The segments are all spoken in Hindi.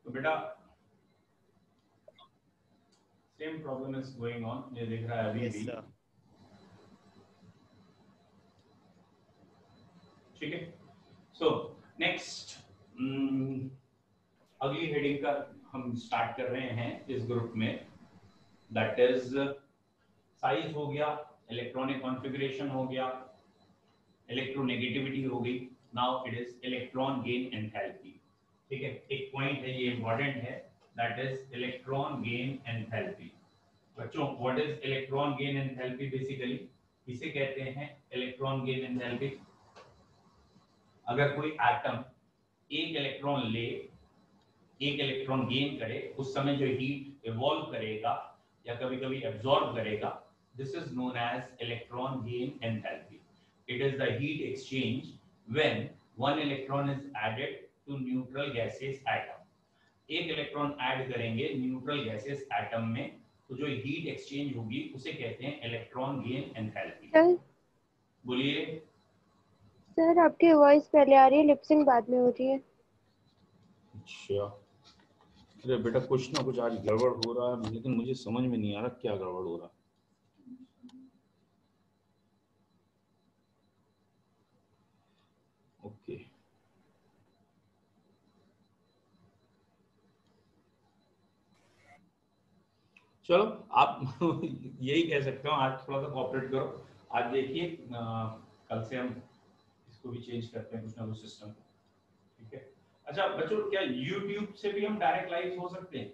तो बेटा same problem is going on, ये दिख रहा है अभी भी। ठीक है, सो नेक्स्ट अगली हेडिंग का हम स्टार्ट कर रहे हैं इस ग्रुप में, दैट इज साइज हो गया, इलेक्ट्रॉनिक कॉन्फ़िगरेशन हो गया, इलेक्ट्रोनेगेटिविटी हो गई, now it is electron gain enthalpy. ठीक है, एक पॉइंट है ये इंपॉर्टेंट है, that is electron gain enthalpy. बच्चों what is electron gain enthalpy? Basically इसे कहते हैं इलेक्ट्रॉन गेन एंथैल्पी। अगर कोई एटम एक इलेक्ट्रॉन ले, एक इलेक्ट्रॉन गेन करे, उस समय जो हीट इवॉल्व करेगा या कभी कभी एब्जॉर्ब करेगा, this is known as electron gain enthalpy. It is the heat exchange when one electron is added to neutral gaseous atom. एक इलेक्ट्रॉन ऐड करेंगे न्यूट्रल गैसेस एटम में, तो जो हीट एक्सचेंज होगी उसे कहते हैं इलेक्ट्रॉन गेन एंथैल्पी। बोलिए सर, आपकी वॉइस पहले आ रही है, लिपसिंग बाद में हो रही है। अच्छा, अरे बेटा कुछ ना कुछ आज गड़बड़ हो रहा है, लेकिन मुझे समझ में नहीं आ रहा क्या गड़बड़ हो रहा है। ओके, चलो आप यही कह सकते हो, आज थोड़ा सा कोऑपरेट करो। आज देखिए कल से हम इसको भी चेंज करते हैं, कुछ ना कुछ सिस्टम। ठीक है, अच्छा बच्चों, क्या YouTube से भी हम डायरेक्ट लाइव हो सकते हैं?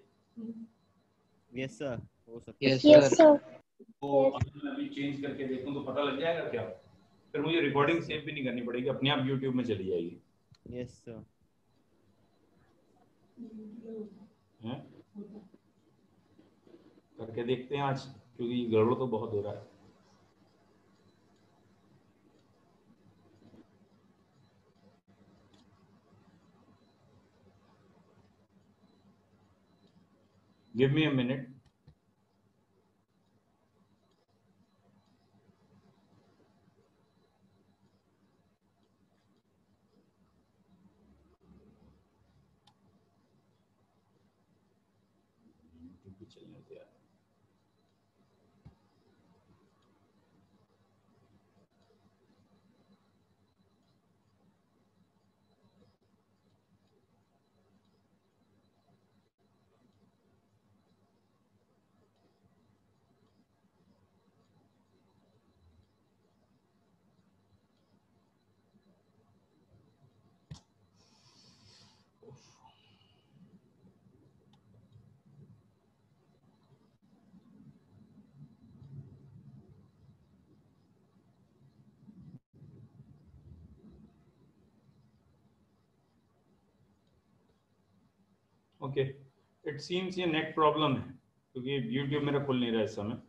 यस सर, हो सकते हैं। Yes sir. तो अगर मैं अभी चेंज करके देखूं तो पता लग जाएगा क्या? फिर मुझे रिकॉर्डिंग सेव भी नहीं करनी पड़ेगी, अपने आप YouTube में चली जाएगी। Yes sir. करके देखते हैं आज, क्योंकि गड़बड़ तो बहुत हो रहा है। Give me a minute. चलने दो यार। ओके, इट सीम्स ये नेट प्रॉब्लम है, क्योंकि YouTube मेरा खुल नहीं रहा इस समय।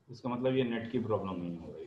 इसका मतलब ये नेट की प्रॉब्लम नहीं हो रही।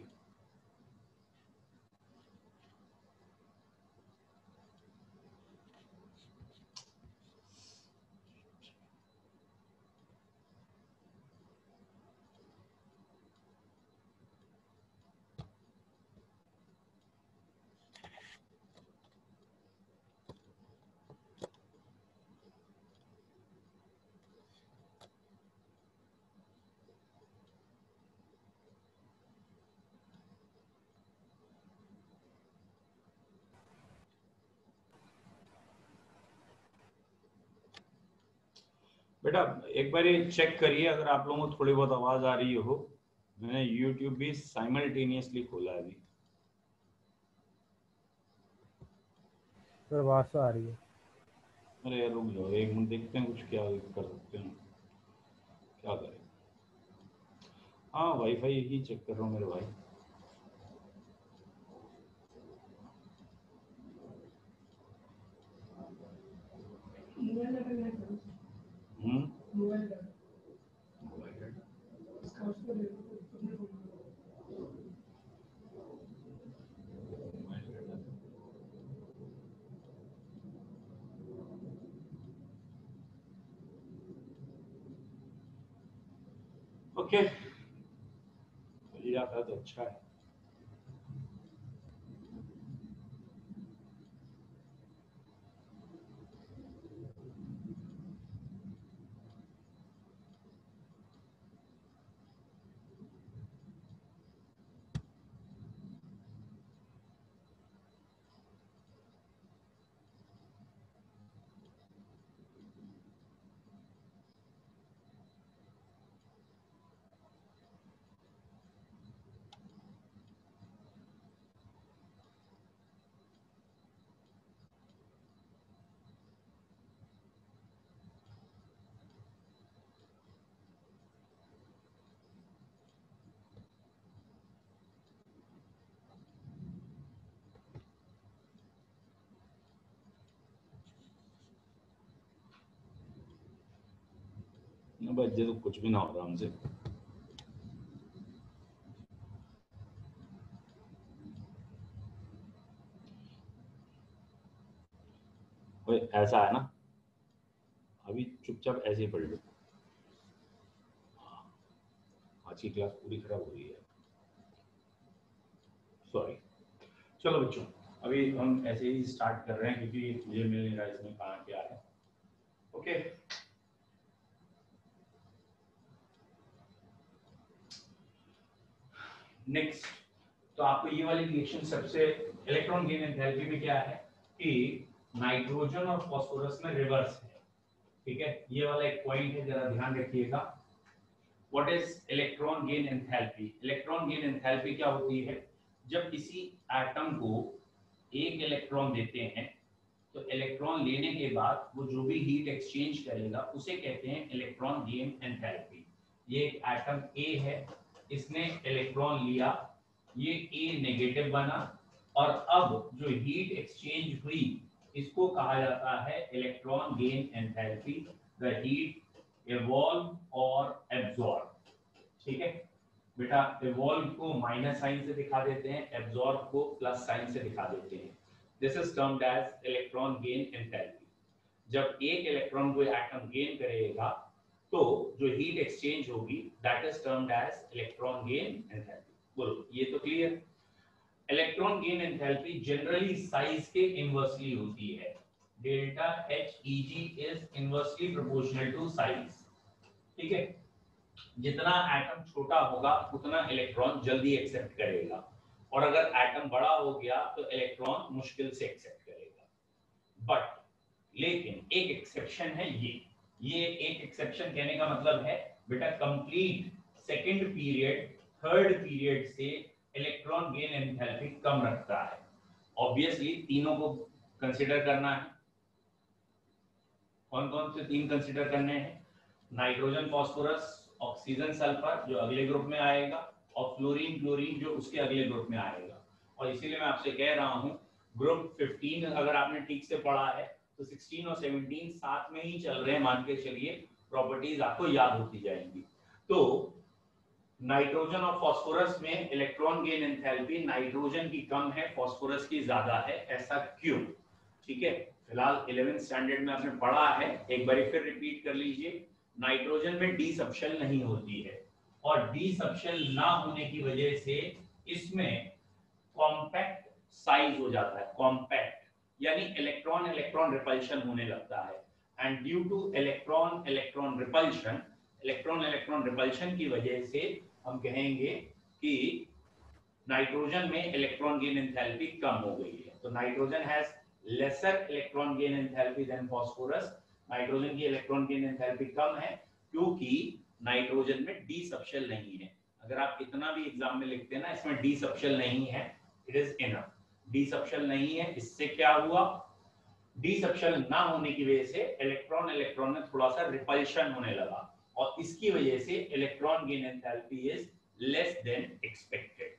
बेटा एक बार ये चेक करिए, अगर आप लोगों को थोड़ी बहुत आवाज आ रही हो। मैंने YouTube भी साइमल्टेनियसली खोला है अभी। सर आवाज तो आ रही है। अरे यार रुक जाओ एक मिनट, देखते हैं कुछ क्या कर सकते हैं, क्या करें। हाँ वाईफाई ही चेक कर रहा हूँ मेरे भाई। ओके, मिल जाता है तो अच्छा है। बज जाए तो कुछ भी ना हो आराम से। ऐसा है ना, अभी चुपचाप ऐसे ही पढ़ लो। आज की क्लास पूरी खराब हो रही है, सॉरी। चलो बच्चों, अभी हम ऐसे ही स्टार्ट कर रहे हैं क्योंकि मुझे मिल नहीं रहा इसमें कहाँ क्या है। ओके, नेक्स्ट, तो आपको ये वाली रिएक्शन सबसे, इलेक्ट्रॉन गेन एंथैल्पी में क्या है कि नाइट्रोजन और फास्फोरस में रिवर्स है, ठीक है। ये वाला एक पॉइंट है, जरा ध्यान रखिएगा। What is electron gain enthalpy? Electron gain enthalpy क्या होती है? जब किसी एटम को एक इलेक्ट्रॉन देते हैं तो इलेक्ट्रॉन लेने के बाद वो जो भी हीट एक्सचेंज करेगा उसे कहते हैं इलेक्ट्रॉन गेन एंथैल्पी। ये एक एटम ए है, इसने इलेक्ट्रॉन लिया, ये ए नेगेटिव बना, और अब जो हीट एक्सचेंज हुई इसको कहा जाता है electron gain enthalpy. The heat evolve और absorb, ठीक है बेटा। evolve को माइनस साइन से दिखा देते हैं, absorb को प्लस साइन से दिखा देते हैं। This is termed as electron gain enthalpy. जब एक इलेक्ट्रॉन कोई एटम गेन करेगा तो जो हीट एक्सचेंज होगी that is termed as electron gain enthalpy. बोलो, ये तो clear? Electron gain enthalpy generally size के इनवर्सली होती है। Delta H E G is inversely proportional to size, ठीक है। जितना एटम छोटा होगा उतना इलेक्ट्रॉन जल्दी एक्सेप्ट करेगा, और अगर एटम बड़ा हो गया तो इलेक्ट्रॉन मुश्किल से एक्सेप्ट करेगा। बट लेकिन एक एक्सेप्शन है, ये एक एक्सेप्शन कहने का मतलब है बेटा complete second period third period से इलेक्ट्रॉन गेन एंथैल्पी कम रखता है। ऑब्वियसली तीनों को कंसीडर करना है। कौन कौन से तीन कंसीडर करने हैं? नाइट्रोजन फास्फोरस, ऑक्सीजन सल्फर जो अगले ग्रुप में आएगा, और फ्लोरीन क्लोरीन जो उसके अगले ग्रुप में आएगा। और इसीलिए मैं आपसे कह रहा हूं ग्रुप 15 अगर आपने ठीक से पढ़ा है तो 16 और 17 साथ में ही चल रहे हैं, मान के चलिए, प्रॉपर्टीज आपको याद होती जाएंगी। तो नाइट्रोजन और फास्फोरस में इलेक्ट्रॉन गेन एंथैल्पी नाइट्रोजन की कम है, फास्फोरस की ज्यादा है। ऐसा क्यों? ठीक है, फिलहाल 11th स्टैंडर्ड में आपने पढ़ा है, एक बार फिर रिपीट कर लीजिए। नाइट्रोजन में डी सब्शेल नहीं होती है, और डी सब्शेल ना होने की वजह से इसमें कॉम्पैक्ट साइज हो जाता है, कॉम्पैक्ट, यानी इलेक्ट्रॉन इलेक्ट्रॉन रिपल्शन होने लगता है। And due two electron electron repulsion, electron electron repulsion की वजह से हम कहेंगे कि नाइट्रोजन में इलेक्ट्रॉन गेन एंथैल्पी कम हो गई है। तो nitrogen has lesser electron gain enthalpy than phosphorus. Nitrogen की इलेक्ट्रॉन गेन एंथैल्पी कम है क्योंकि नाइट्रोजन में डी सब्शेल नहीं है। अगर आप कितना भी एग्जाम में लिखते हैं ना इसमें डी सब्शेल नहीं है, इट इज इनफ। डी सब्शेल नहीं है, इससे क्या हुआ? डी सब्शेल ना होने की वजह से इलेक्ट्रॉन इलेक्ट्रॉन में थोड़ा सा रिपल्शन होने लगा, और इसकी वजह से electron gain enthalpy is less than expected.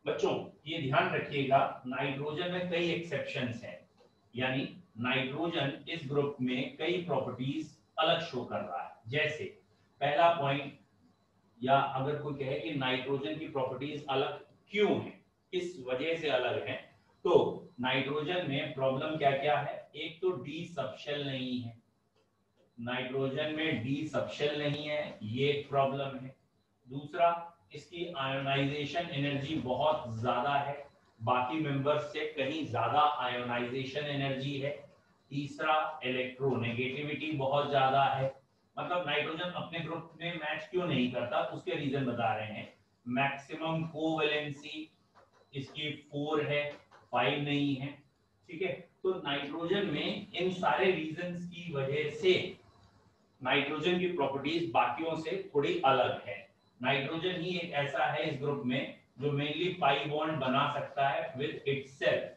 बच्चों ये ध्यान रखिएगा, नाइट्रोजन में कई एक्सेप्शंस हैं, यानी नाइट्रोजन इस ग्रुप में कई प्रॉपर्टीज अलग शो कर रहा है। जैसे पहला पॉइंट, या अगर कोई कहे कि नाइट्रोजन की प्रॉपर्टीज अलग क्यों है, किस वजह से अलग है, तो नाइट्रोजन में प्रॉब्लम क्या क्या है? एक तो डी सब्शेल नहीं है, नाइट्रोजन में डी सब्शेल नहीं है, ये एक प्रॉब्लम है। दूसरा, इसकी आयोनाइजेशन एनर्जी बहुत ज्यादा है, बाकी मेंबर्स से कहीं ज्यादा आयोनाइजेशन एनर्जी है। तीसरा, इलेक्ट्रोनेगेटिविटी बहुत ज्यादा है। मतलब नाइट्रोजन अपने ग्रुप में मैच क्यों नहीं करता, उसके रीजन बता रहे हैं। मैक्सिमम कोवैलेंसी इसकी 4 है, 5 नहीं है, ठीक है। तो नाइट्रोजन में इन सारे रीजंस की वजह से नाइट्रोजन की प्रॉपर्टीज बाकियों से थोड़ी अलग है। नाइट्रोजन ही एक ऐसा है इस ग्रुप में जो मेनली पाई बॉन्ड बना सकता है विद इटसेल्फ,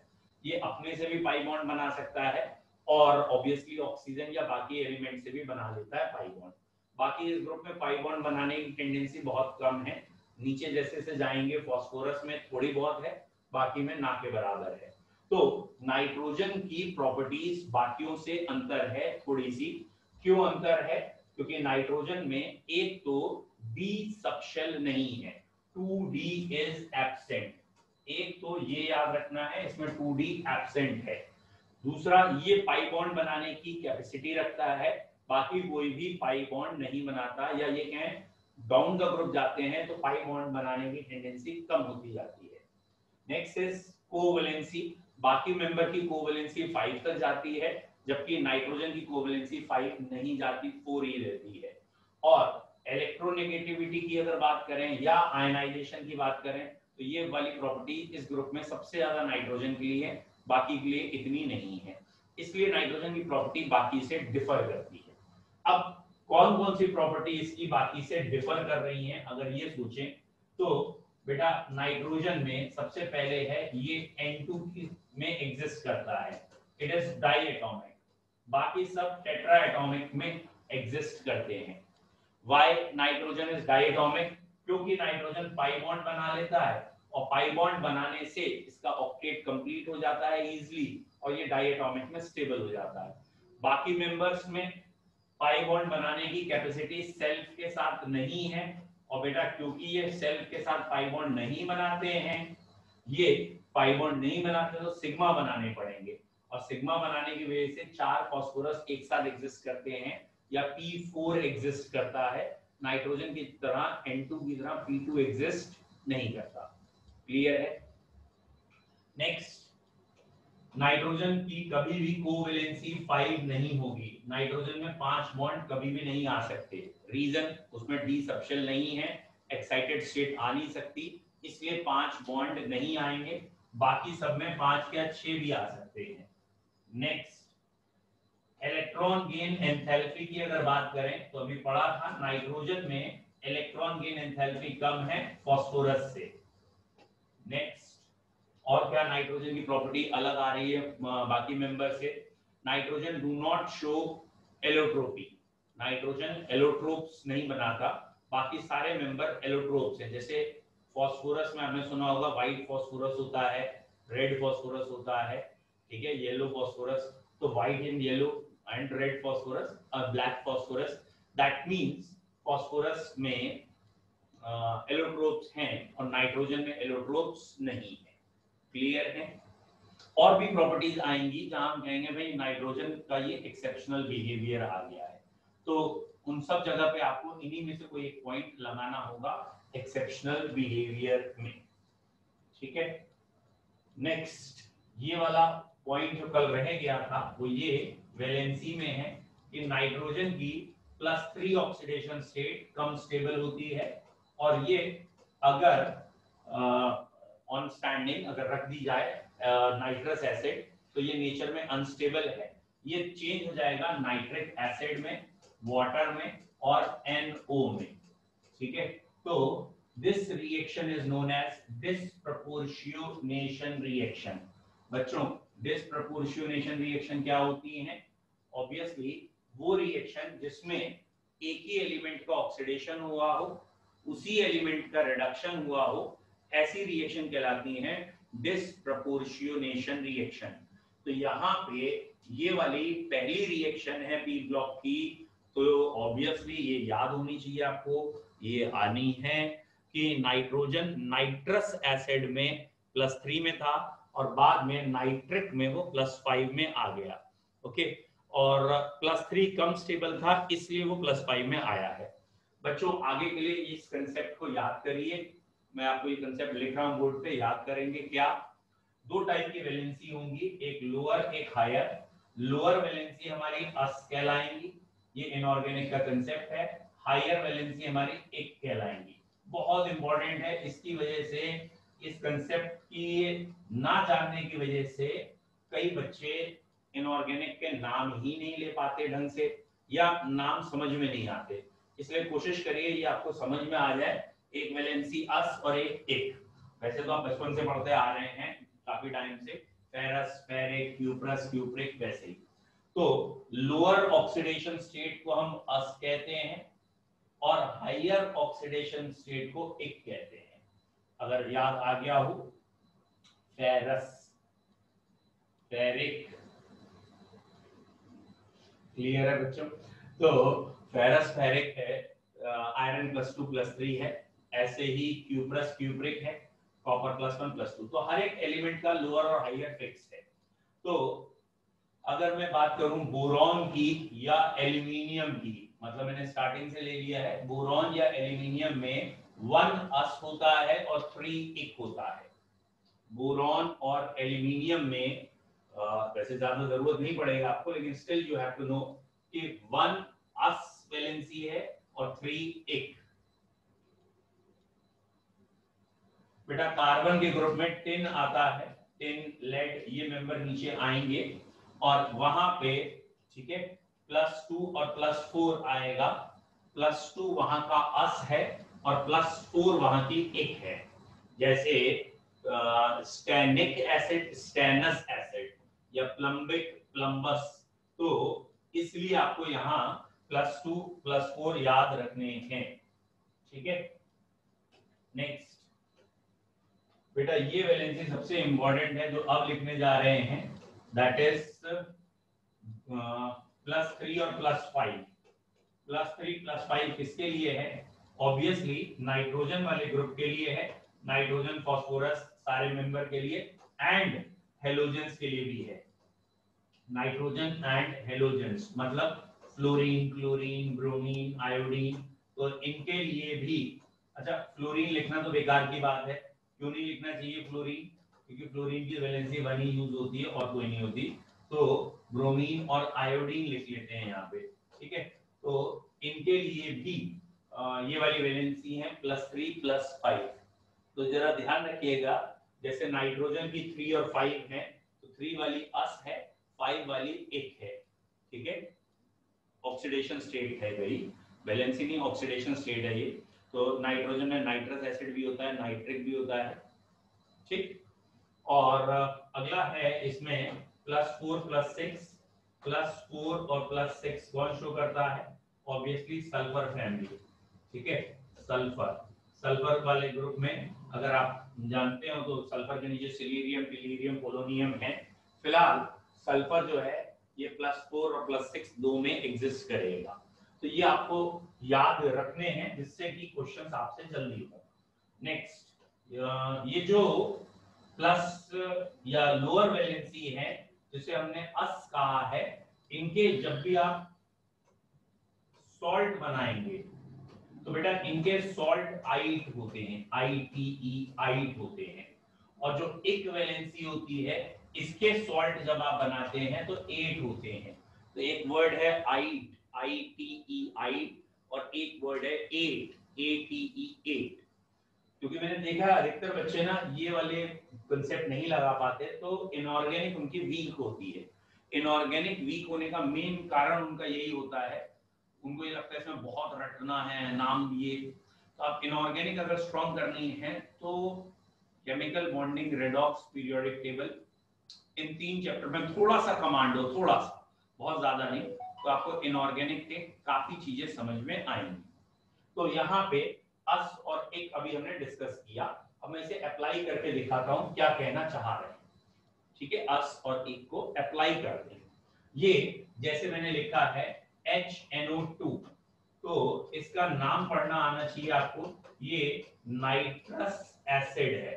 ये अपने से भी पाई बॉन्ड बना सकता है, और ऑब्वियसली ऑक्सीजन या बाकी एलिमेंट से भी बना लेता है पाई बॉन्ड। बाकी इस ग्रुप में पाई बॉन्ड बनाने की टेंडेंसी बहुत कम है, नीचे जैसे से जाएंगे फास्फोरस में थोड़ी बहुत है, बाकी में ना के बराबर है। तो नाइट्रोजन की प्रॉपर्टीज बाकियों से अंतर है थोड़ी सी। क्यों अंतर है? क्योंकि नाइट्रोजन में एक तो डी सबशेल नहीं है, 2D इज एब्सेंट। एक तो ये याद रखना है, इसमें 2D एब्सेंट है। दूसरा, ये पाई बॉन्ड बनाने की कैपेसिटी रखता है, बाकी कोई भी पाई बॉन्ड नहीं बनाता, या ये कहें डाउन द ग्रुप जाते हैं तो पाई बॉन्ड बनाने की टेंडेंसी कम होती जाती है। नेक्स्ट इज कोवैलेंसी, बाकी मेंबर की कोवैलेंसी 5 तक जाती है, जबकि नाइट्रोजन की कोवैलेंसी 5 नहीं जाती, 4 ही रहती है। और इलेक्ट्रोनेगेटिविटी की अगर बात करें या आयनाइजेशन की बात करें तो ये वाली प्रॉपर्टी इस ग्रुप में सबसे ज्यादा नाइट्रोजन के लिए है, बाकी के लिए इतनी नहीं है, इसलिए नाइट्रोजन की प्रॉपर्टी बाकी से डिफर करती है। अब कौन कौन सी प्रॉपर्टी इसकी बाकी से डिफर कर रही हैं, अगर ये सोचें तो बेटा नाइट्रोजन में सबसे पहले है ये N2 में एग्जिस्ट करता है, इट इज डाइएटॉमिक, बाकी सब टेट्राएटॉमिक में एग्जिस्ट करते हैं। Why nitrogen is diatomic? क्योंकि नाइट्रोजन पाई बॉन्ड बना लेता है, और पाई बॉन्ड बनाने से इसका ऑक्टेट कंप्लीट हो जाता है इजीली, और ये डाइएटॉमिक में स्टेबल हो जाता है। बाकी मेंबर्स में पाई बॉन्ड बनाने की कैपेसिटी सेल्फ के साथ नहीं है, और बेटा क्योंकि ये सेल्फ के साथ पाई बॉन्ड नहीं बनाते हैं, ये पाई बॉन्ड नहीं बनाते तो सिग्मा बनाने पड़ेंगे, और सिग्मा बनाने की वजह से 4 फास्फोरस एक साथ एग्जिस्ट करते हैं, या P4 एग्जिस्ट करता है, नाइट्रोजन की तरह N2 की तरह P2 एग्जिस्ट नहीं करता। क्लियर है? नेक्स्ट, नाइट्रोजन की कभी भी कोवैलेंसी 5 नहीं होगी, नाइट्रोजन में 5 बॉन्ड कभी भी नहीं आ सकते। रीजन, उसमें डी सबशेल नहीं है, एक्साइटेड स्टेट आ नहीं सकती, इसलिए 5 बॉन्ड नहीं आएंगे, बाकी सब में 5 या 6 भी आ सकते हैं। नेक्स्ट, इलेक्ट्रॉन गेन एंथैल्पी की अगर बात करें तो अभी पढ़ा था नाइट्रोजन में इलेक्ट्रॉन गेन एंथैल्पी कम है फास्फोरस से। नेक्स्ट, और क्या नाइट्रोजन की प्रॉपर्टी अलग आ रही है बाकी मेंबर से? Nitrogen do not show allotropy, nitrogen allotropes नहीं बनाता, बाकी सारे मेंबर एलोट्रोप्स हैं। जैसे फास्फोरस में हमने सुना होगा व्हाइट फास्फोरस होता है, रेड फास्फोरस होता है, ठीक है, येलो फास्फोरस, तो white and yellow and red phosphorus और black phosphorus, that means phosphorus में एलोट्रोप्स हैं और नाइट्रोजन में एलोट्रोप्स नहीं है। क्लियर है? और भी प्रॉपर्टीज आएंगी जहां हम कहेंगे भाई नाइट्रोजन का ये एक्सेप्शनल बिहेवियर आ गया है, तो उन सब जगह पे आपको इन्हीं में से कोई एक पॉइंट लगाना होगा एक्सेप्शनल बिहेवियर में। ठीक है, नेक्स्ट, ये वाला पॉइंट जो कल रह गया था वो ये वैलेंसी में है कि नाइट्रोजन की +3 ऑक्सीडेशन स्टेट कम स्टेबल होती है, और ये अगर ऑन स्टैंडिंग अगर रख दी जाए नाइट्रस एसिड तो ये नेचर में अनस्टेबल है, ये चेंज हो जाएगा नाइट्रिक एसिड में, वाटर में और NO में। ठीक है, तो this reaction is known as disproportionation reaction. बच्चों, डिसप्रपोर्शनेशन रिएक्शन क्या होती है? ऑब्वियसली वो रिएक्शन जिसमें एक ही एलिमेंट का ऑक्सीडेशन हुआ हो, उसी एलिमेंट का रिडक्शन हुआ हो, ऐसी रिएक्शन कहलाती है डिसप्रपोर्शनेशन रिएक्शन। तो यहाँ पे ये वाली पहली रिएक्शन है पी ब्लॉक की, तो ऑब्वियसली ये याद होनी चाहिए आपको, ये आनी है कि नाइट्रोजन नाइट्रस एसिड में +3 में था और बाद में नाइट्रिक में वो +5 में आ गया। ओके, और +3 कम स्टेबल था इसलिए वो +5 में आया है। बच्चों आगे के लिए इस कंसेप्ट को याद करिए, मैं आपको ये कंसेप्ट लिख रहा हूँ बोर्ड पे, याद करेंगे क्या? 2 टाइप की वैलेंसी होंगी, एक लोअर एक हायर। लोअर वैलेंसी हमारी अस कहलाएंगी, ये इनऑर्गेनिक का कंसेप्ट है। हायर वैलेंसी हमारी एक कहलाएंगी। बहुत इंपॉर्टेंट है, इसकी वजह से इस कंसेप्ट की ना जानने की वजह से कई बच्चे इनऑर्गेनिक के नाम ही नहीं ले पाते ढंग से, या नाम समझ में नहीं आते, इसलिए कोशिश करिए ये आपको समझ में आ जाए। एक वैलेंसी अस और एक वैसे तो आप बचपन से पढ़ते आ रहे हैं काफी टाइम से, फेरस, फेरिक, क्यूप्रस, क्यूप्रिक, वैसे ही। तो लोअर ऑक्सीडेशन स्टेट को हम अस कहते हैं और हायर ऑक्सीडेशन स्टेट को एक कहते हैं। अगर याद आ गया हो, फेरस, फेरिक, क्लियर है बच्चों? तो फेरस फेरिक है, आयरन +2+3 है, ऐसे ही क्यूप्रस क्यूप्रिक है, कॉपर +1+2। तो हर एक एलिमेंट का लोअर और हायर फिक्स है। तो अगर मैं बात करूं बोरॉन की या एल्यूमिनियम की, मतलब मैंने स्टार्टिंग से ले लिया है, बोरॉन या एल्यूमिनियम में 1 अस होता है और 3 इक होता है। बोरॉन और एल्यूमिनियम में वैसे ज्यादा जरूरत नहीं पड़ेगा आपको, लेकिन still you have to know कि 1 अस वैलेंसी है और 3 इक। बेटा कार्बन के ग्रुप में टिन आता है, टिन, लेड, ये मेंबर नीचे आएंगे और वहां पे, ठीक है, +2 और +4 आएगा। +2 वहां का अस है और +4 वहां की इक है। जैसे स्टैनिक एसिड, स्टेनस एसिड, या प्लम्बिक, प्लम्बस। तो इसलिए आपको यहाँ +2 +4 याद रखने हैं, ठीक है। नेक्स्ट बेटा ये वैलेंसी सबसे इंपॉर्टेंट है जो अब लिखने जा रहे हैं, दैट इज +3 और +5। +3 +5 किसके लिए है? ऑब्वियसली नाइट्रोजन वाले ग्रुप के लिए है, नाइट्रोजन, फास्फोरस सारे मेंबर के लिए, एंड हेलोजेंस के लिए भी है। नाइट्रोजन एंड हेलोजेंस मतलब फ्लोरीन, क्लोरीन, ब्रोमीन, आयोडीन, तो इनके लिए भी। अच्छा, फ्लोरीन लिखना तो बेकार की बात है, क्यों नहीं लिखना चाहिए फ्लोरीन? क्योंकि फ्लोरीन की वैलेंसी 1 ही यूज होती है और कोई नहीं होती। तो ब्रोमीन और आयोडीन लिख लेते हैं यहाँ पे, ठीक है। तो इनके लिए भी ये वाली वैलेंसी है +3 +5। तो जरा ध्यान रखिएगा, जैसे नाइट्रोजन की 3 और 5 है, तो 3 वाली अस है, 5 वाली इक है, ठीक है। ऑक्सीडेशन स्टेट है भाई, वैलेंसी नहीं, ऑक्सीडेशन स्टेट है ये। तो नाइट्रोजन में नाइट्रस एसिड भी होता है, नाइट्रिक भी होता है, ठीक। और अगला है इसमें +4 +6, +4 और +6 कौन शो करता है? ऑब्वियसली सल्फर फैमिली, ठीक है। सल्फर, सल्फर वाले ग्रुप में अगर आप जानते हो तो सल्फर के नीचे सिलीरियम, टिलीरियम, पोलोनियम है। फिलहाल सल्फर जो है ये +4 और +6 दो में एग्जिस्ट करेगा। तो ये आपको याद रखने हैं जिससे कि क्वेश्चंस आपसे जल्दी हो। नेक्स्ट, ये जो प्लस या लोअर वैलेंसी है जिसे हमने अस कहा है, इनके जब भी आप सॉल्ट बनाएंगे तो बेटा इनके सॉल्ट आइट होते हैं, ITE, आइट होते हैं। और जो इक वैलेंसी होती है, इसके सॉल्ट जब आप बनाते हैं तो 8 होते हैं। तो एक वर्ड है आइट, ITE, आइट, और एक वर्ड है एट, ATE, एट। क्योंकि मैंने देखा अधिकतर बच्चे ना ये वाले कंसेप्ट नहीं लगा पाते, तो इनऑर्गेनिक उनकी वीक होती है। इनऑर्गेनिक वीक होने का मेन कारण उनका यही होता है, उनको ये लगता है इसमें बहुत रटना है नाम ये। तो आप इनऑर्गेनिक अगर स्ट्रॉन्ग करनी है तो chemical bonding, redox, periodic table, इन 3 चैप्टर में थोड़ा सा कमांड हो, थोड़ा सा, बहुत ज्यादा नहीं, तो आपको इनऑर्गेनिक के काफी चीजें समझ में आएंगी। तो यहाँ पे अस और एक अभी हमने डिस्कस किया, अब मैं इसे अप्लाई करके दिखाता हूँ क्या कहना चाह रहे हैं, ठीक है। अस और एक को अप्लाई करते हैं। ये जैसे मैंने लिखा है HNO2, तो इसका नाम पढ़ना आना चाहिए आपको, ये नाइट्रस एसिड है,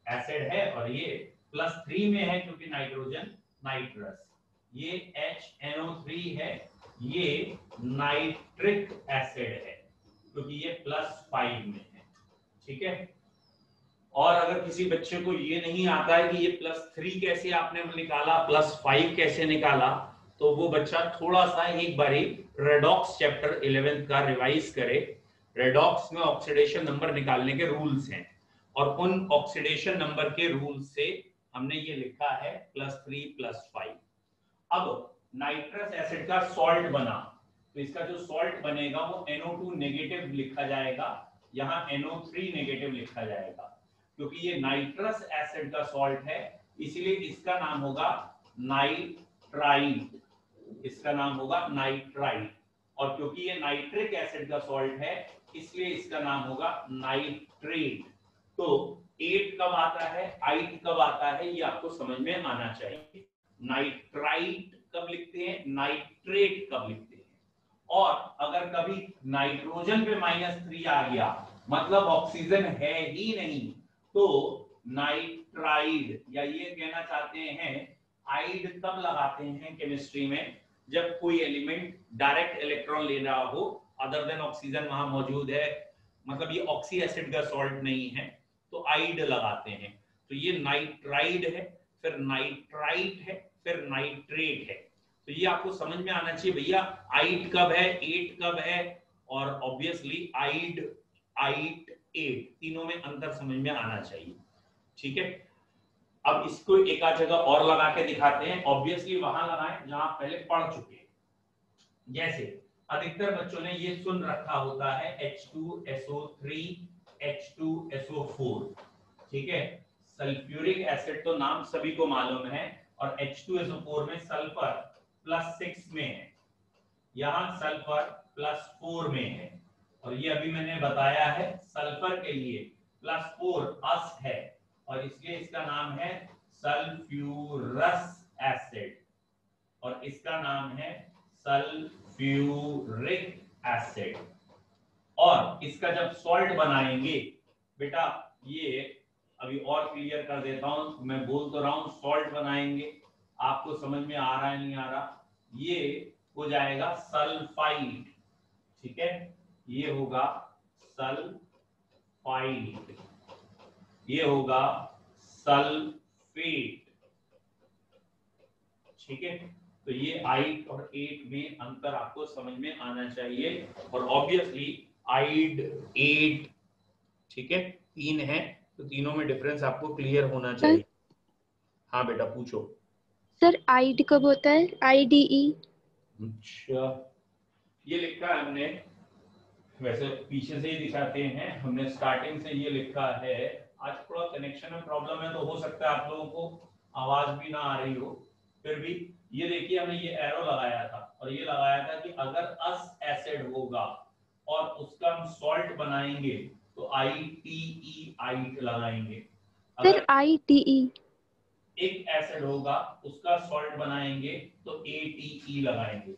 एसिड है, और ये +3 में है क्योंकि नाइट्रोजन, नाइट्रस। ये HNO3 है, ये नाइट्रिक एसिड है क्योंकि ये +5 में है, ठीक है। और अगर किसी बच्चे को ये नहीं आता है कि ये +3 कैसे आपने निकाला, +5 कैसे निकाला, तो वो बच्चा थोड़ा सा एक बारी रेडॉक्स चैप्टर 11th का रिवाइज करे। रेडॉक्स में ऑक्सीडेशन नंबर निकालने के रूल्स हैं, और उन ऑक्सीडेशन नंबर के रूल से हमने ये लिखा है +3 +5। अब नाइट्रस एसिड का सॉल्ट बना, तो इसका जो सॉल्ट बनेगा वो NO2 नेगेटिव लिखा जाएगा, यहाँ NO3 नेगेटिव लिखा जाएगा। क्योंकि ये नाइट्रस एसिड का सॉल्ट है, इसलिए इसका नाम होगा नाइट्राइट, इसका नाम होगा नाइट्राइट। और क्योंकि ये नाइट्रिक एसिड का सॉल्ट है, इसलिए इसका नाम होगा नाइट्रेट। तो 8 कब आता है, आइट कब आता है, ये आपको समझ में आना चाहिए। नाइट्राइट कब लिखते हैं, नाइट्रेट कब लिखते हैं। और अगर कभी नाइट्रोजन पे -3 आ गया, मतलब ऑक्सीजन है ही नहीं, तो नाइट्राइड, या ये कहना चाहते हैं आइड तब लगाते हैं केमिस्ट्री में जब कोई एलिमेंट डायरेक्ट इलेक्ट्रॉन ले रहा हो, अदर देन ऑक्सीजन वहां मौजूद है, मतलब ये ऑक्सी एसिड का सॉल्ट नहीं है, तो आइड लगाते हैं। तो ये नाइट्राइड है, फिर नाइट्राइट है, फिर नाइट्रेट है। तो ये आपको समझ में आना चाहिए भैया, आइड कब है, एट कब है, और ऑब्वियसली आइड, आइट, एट, तीनों में अंतर समझ में आना चाहिए। ठीक है, अब इसको एक आध जगह और लगा के दिखाते हैं। ऑब्वियसली वहां लगाएं जहां पहले पढ़ चुके हैं। जैसे अधिकतर बच्चों ने ये सुन रखा होता है H2SO3, H2SO4, ठीक है। सल्फ्यूरिक एसिड तो नाम सभी को मालूम है, और H2SO4 में सल्फर +6 में है, यहाँ सल्फर +4 में है, और ये अभी मैंने बताया है सल्फर के लिए +4 अस है, और इसलिए इसका नाम है सल्फ्यूरस एसिड, और इसका नाम है सल्फ्यूरिक एसिड। और इसका जब सॉल्ट बनाएंगे बेटा, ये अभी और क्लियर कर देता हूं, मैं बोल तो रहा हूं सॉल्ट बनाएंगे, आपको समझ में आ रहा है नहीं आ रहा, ये हो जाएगा सल्फाइड, ठीक है, ये होगा सल्फाइड, ये होगा सल्फेट, ठीक है। तो ये 8 और 8 में अंतर आपको समझ में आना चाहिए, और ऑब्वियसली आइड 8, ठीक है, 3 है, तो तीनों में डिफरेंस आपको क्लियर होना चाहिए। हाँ बेटा पूछो। सर आइड कब होता है, IDE? अच्छा, ये लिखा है हमने, वैसे पीछे से ही दिखाते हैं, हमने स्टार्टिंग से ये लिखा है। आज थोड़ा कनेक्शन में प्रॉब्लम है, तो हो सकता है आप लोगों को आवाज भी ना आ रही हो, फिर भी ये देखिए हमने ये एरो लगाया था, और ये लगाया था कि अगर अस एसिड होगा और उसका हम सॉल्ट बनाएंगे तो ITE, आइट लगाएंगे। सर अगर ITE? एक एसिड होगा उसका सॉल्ट बनाएंगे तो ATE लगाएंगे।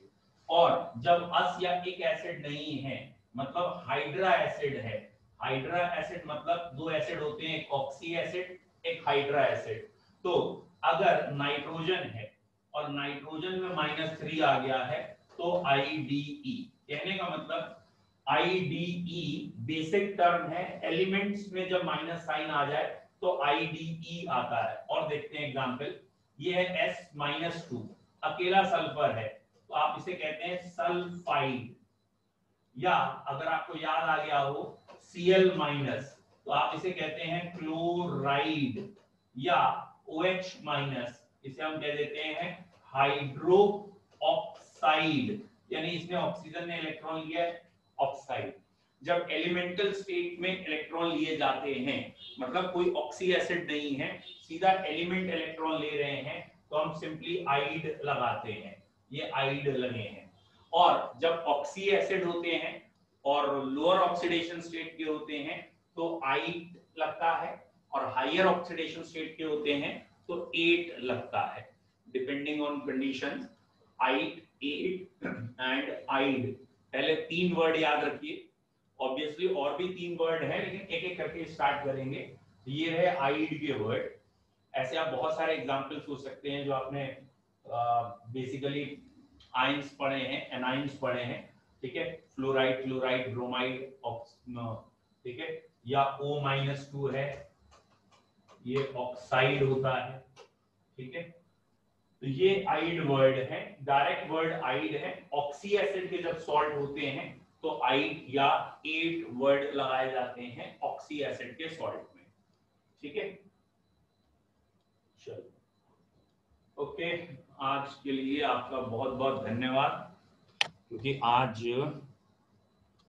और जब अस या एक एसिड नहीं है, मतलब हाइड्रा एसिड है, हाइड्रा एसिड मतलब दो एसिड होते हैं, एक ऑक्सी एसिड, एक हाइड्रा एसिड, तो अगर नाइट्रोजन है और नाइट्रोजन में -3 आ गया है तो IDE, कहने का मतलब IDE बेसिक टर्म है, एलिमेंट्स में जब माइनस साइन आ जाए तो IDE आता है। और देखते हैं एग्जांपल, ये है S-2, अकेला सल्फर है, तो आप इसे कहते हैं सल्फाइड, या अगर आपको याद आ गया हो Cl-, तो आप इसे कहते हैं क्लोराइड, या OH-, इसे हम कह देते हैं हाइड्रो ऑक्साइड, यानी इसमें ऑक्सीजन ने इलेक्ट्रॉन लिया है, ऑक्साइड। जब एलिमेंटल स्टेट में इलेक्ट्रॉन लिए जाते हैं, मतलब कोई ऑक्सी एसिड नहीं है, सीधा एलिमेंट इलेक्ट्रॉन ले रहे हैं, तो हम सिंपली आइड लगाते हैं, ये आइड लगे हैं। और जब ऑक्सी एसिड होते हैं और लोअर ऑक्सीडेशन स्टेट के होते हैं तो आइड लगता है, और हायर ऑक्सीडेशन स्टेट के होते हैं तो 8 लगता है, डिपेंडिंग ऑन कंडीशन, आइड, 8 एंड आइड। पहले 3 वर्ड याद रखिए, ऑब्वियसली और भी 3 वर्ड है, लेकिन एक एक करके स्टार्ट करेंगे। ये रहे आइड के वर्ड। ऐसे आप बहुत सारे एग्जांपल्स हो सकते हैं जो आपने बेसिकली आयंस पढ़े हैं, एनाइंस पढ़े हैं, ठीक है, फ्लोराइड, क्लोराइड, ब्रोमाइड, ठीक है, या O-2 है, ये ऑक्साइड होता है, ठीक है। तो ये आइड वर्ड है, डायरेक्ट वर्ड आइड है। ऑक्सी एसिड के जब सॉल्ट होते हैं तो आइड या 8 वर्ड लगाए जाते हैं ऑक्सी एसिड के सॉल्ट में, ठीक है। चलो ओके, आज के लिए आपका बहुत बहुत धन्यवाद, क्योंकि आज